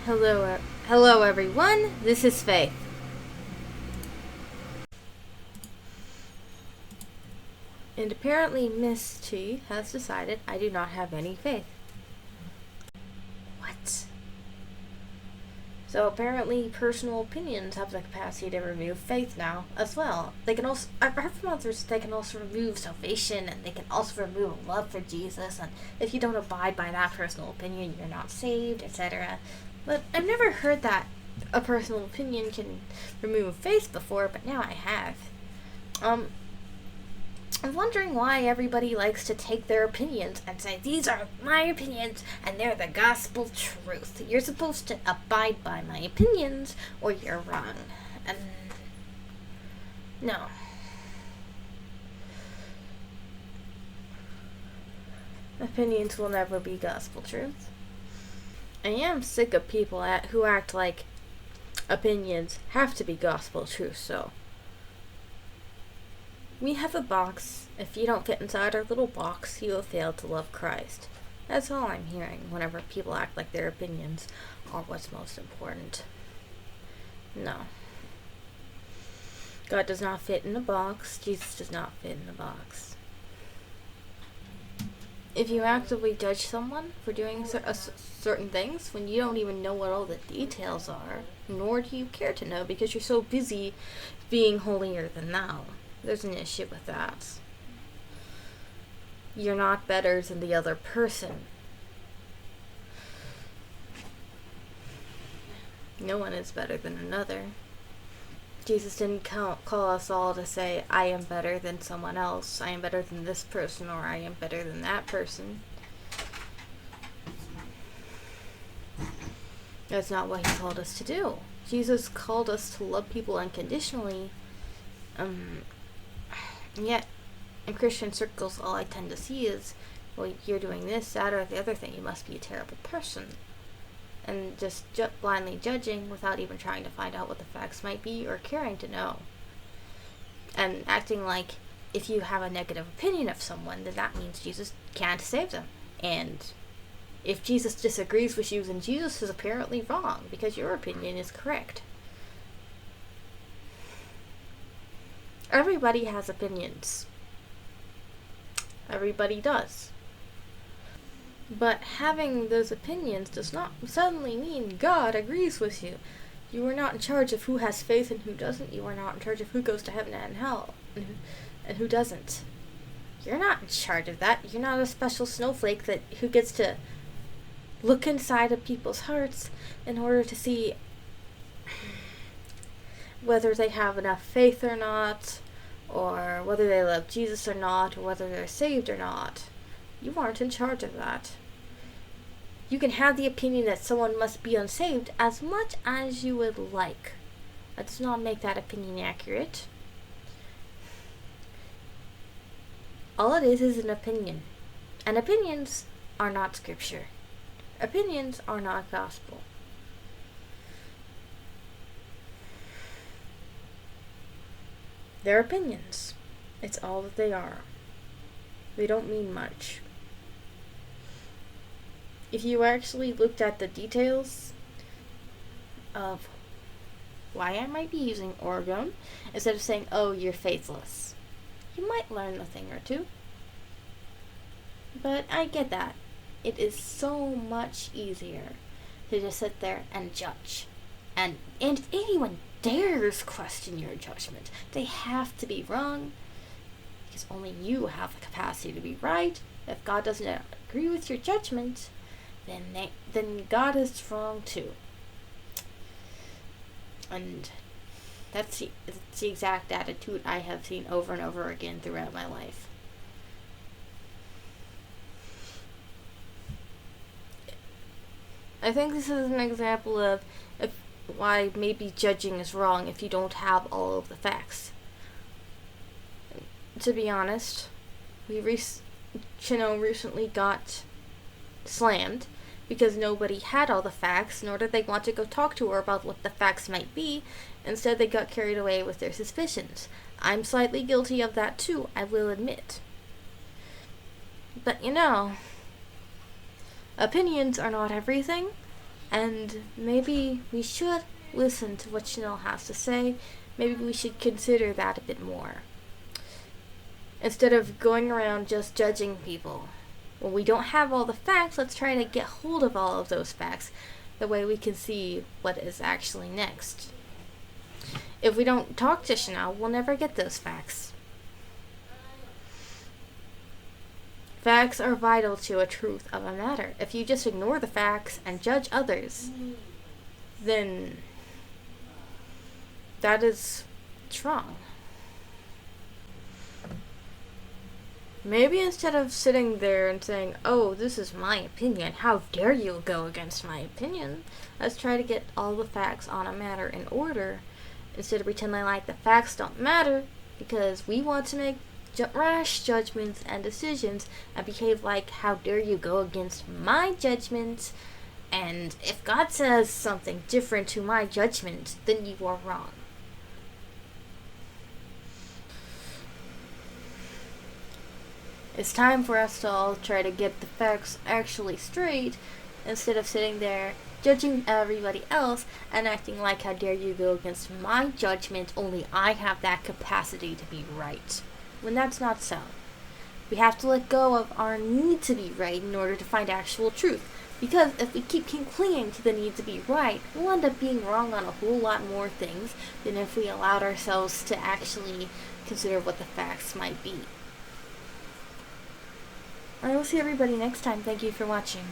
Hello everyone. This is Faith. And apparently Miss T has decided I do not have any faith. What? So apparently personal opinions have the capacity to remove faith now as well. They can also, I've heard from others, they can also remove salvation, and they can also remove a love for Jesus, and if you don't abide by that personal opinion, you're not saved, etc. But I've never heard that a personal opinion can remove faith before, but now I have. I'm wondering why everybody likes to take their opinions and say, these are my opinions and they're the gospel truth. You're supposed to abide by my opinions or you're wrong. And no. Opinions will never be gospel truth. I am sick of people who act like opinions have to be gospel truth, so we have a box. If you don't fit inside our little box, you have failed to love Christ. That's all I'm hearing whenever people act like their opinions are what's most important. No. God does not fit in a box. Jesus does not fit in a box. If you actively judge someone for doing certain things when you don't even know what all the details are, nor do you care to know because you're so busy being holier than thou, there's an issue with that. You're not better than the other person. No one is better than another. Jesus didn't call us all to say, I am better than someone else, I am better than this person, or I am better than that person. That's not what he called us to do. Jesus called us to love people unconditionally. Yet, in Christian circles, all I tend to see is, well, you're doing this, that, or the other thing. You must be a terrible person. And just blindly judging without even trying to find out what the facts might be or caring to know. And acting like if you have a negative opinion of someone, then that means Jesus can't save them. And if Jesus disagrees with you, then Jesus is apparently wrong because your opinion is correct. Everybody has opinions. Everybody does. But having those opinions does not suddenly mean God agrees with you. You are not in charge of who has faith and who doesn't. You are not in charge of who goes to heaven and hell and who doesn't. You're not in charge of that. You're not a special snowflake who gets to look inside of people's hearts in order to see whether they have enough faith or not, or whether they love Jesus or not, or whether they're saved or not. You aren't in charge of that. You can have the opinion that someone must be unsaved as much as you would like. That does not make that opinion accurate. All it is an opinion. And opinions are not scripture. Opinions are not gospel. They're opinions. It's all that they are. They don't mean much. If you actually looked at the details of why I might be using orgone instead of saying, oh, you're faithless, you might learn a thing or two. But I get that. It is so much easier to just sit there and judge. And if anyone dares question your judgment, they have to be wrong, because only you have the capacity to be right. If God doesn't agree with your judgment, then God is wrong too. And that's the exact attitude I have seen over and over again throughout my life. I think this is an example of why maybe judging is wrong if you don't have all of the facts. To be honest, Chino recently got slammed because nobody had all the facts, nor did they want to go talk to her about what the facts might be. Instead, they got carried away with their suspicions. I'm slightly guilty of that too, I will admit. But opinions are not everything. And maybe we should listen to what Chanel has to say. Maybe we should consider that a bit more. Instead of going around just judging people. When we don't have all the facts, let's try to get hold of all of those facts. The way we can see what is actually next. If we don't talk to Chanel, we'll never get those facts. Facts are vital to a truth of a matter. If you just ignore the facts and judge others, then that is wrong. Maybe instead of sitting there and saying, oh, this is my opinion, how dare you go against my opinion, let's try to get all the facts on a matter in order, instead of pretending like the facts don't matter, because we want to make rash judgments and decisions, and behave like, how dare you go against my judgment, and if God says something different to my judgment, then you are wrong. It's time for us to all try to get the facts actually straight, instead of sitting there judging everybody else and acting like, how dare you go against my judgment, only I have that capacity to be right. When that's not so. We have to let go of our need to be right in order to find actual truth. Because if we keep clinging to the need to be right, we'll end up being wrong on a whole lot more things than if we allowed ourselves to actually consider what the facts might be. I will see everybody next time. Thank you for watching.